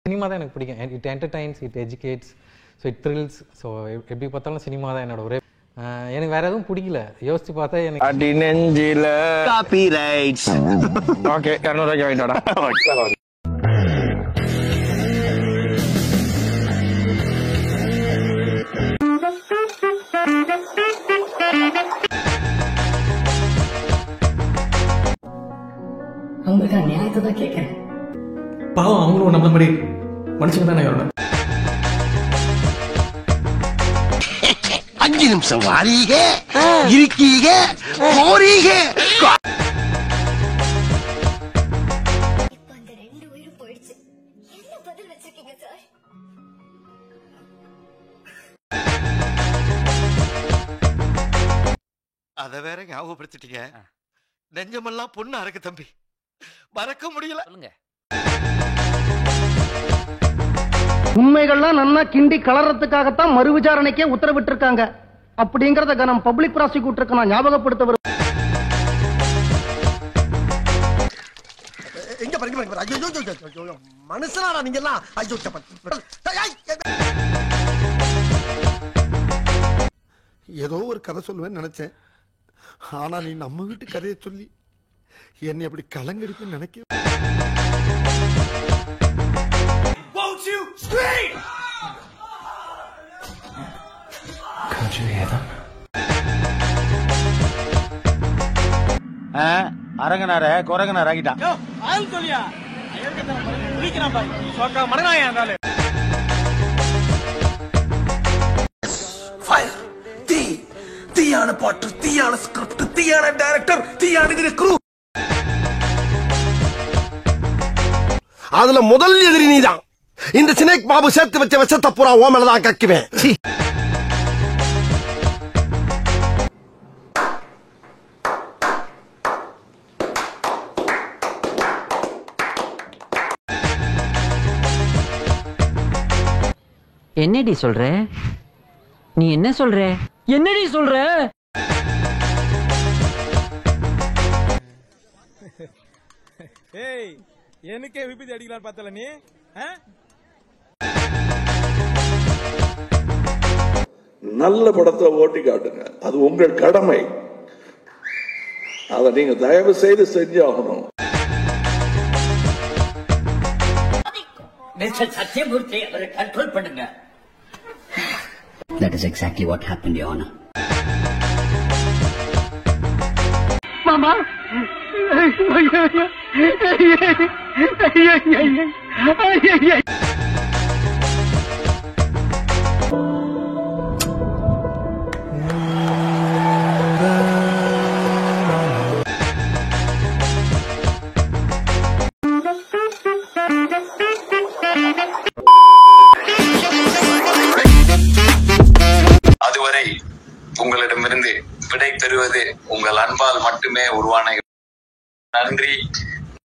Cinema தான் எனக்கு பிடிக்கும். It entertains, it educates, so it thrills. So எப்படி பார்த்தாலும் சினிமா தான் என்னோட ஒரே. எனக்கு வேற எதுவும் பிடிக்கல. யோசிச்சு பார்த்தா எனக்கு அடி நெஞ்சில காப்பிரைட்ஸ். ஓகே 200 ரூபாய்க்கு வாங்கிட்டோடா. உங்களுக்கு நியாயத்தை தான் கேட்கிறேன். பாவம் அவங்களும் நம்மள மாதிரி மனுஷங்க தானே. 5 நிமிஷம் வாரீக இருக்கீக போறீக. இப்ப அந்த 2 உயிரும் போயிடுச்சு. என்ன பதில் வச்சிருக்கீங்க சார்? அத வேற ஞாபகப்படுத்திட்டீங்க. நெஞ்சமெல்லாம் பொண்ணு அறக்கு தம்பி, மறக்க முடியல. சொல்லுங்க. உண்மைகள்லாம் நன்னா கிண்டி கலறதுக்காகத்தான் மறு விசாரணைக்கே உத்தரவிட்டு இருக்காங்க. அப்படிங்கறத கனம் பப்ளிக் ப்ராசிக்யூட்டருக்கு நான் ஞாபகப்படுத்த வரும். எங்க பாருங்க ஐயோ மனுஷனா நீங்க எல்லாம். ஐயோ ஏதோ ஒரு கதை சொல்லுவேன்னு நினைச்சேன். ஆனா நீ நம்ம வீட்டு கதையை சொல்லி என்னை அப்படி கலங்கடிப்புன்னு நினைக்க. அரங்கனார குரங்கனார் ஆகிட்டான். தீயான பாட்டு, தீயான ஸ்கிரிப்ட், தீயான டைரக்டர், தீயான குரூ. அதுல முதல் எதிரி நீதான். இந்த சினேக் பாபு சேர்த்து வச்ச விஷத்தை பூரா ஓ மேலதான் கக்குவேன். என்னடி சொல்ற? நீ என்ன சொல்ற? என்னடி சொல்ற? ஏய், எனக்கே விபத்து அடிக்கலாம் பார்த்தல நீ. நல்ல படத்தை ஓட்டி காட்டுங்க, அது உங்கள் கடமை. அதை நீங்க தயவு செய்து செஞ்சாகணும். மிஸ்டர் சத்யமூர்த்தி, அவரை கண்ட்ரோல் பண்ணுங்க. That is exactly what happened, Your Honor. மாமா அதுவரை உங்களிடமிருந்து விடை பெறுவது உங்கள் அன்பால் மட்டுமே உருவான. நன்றி.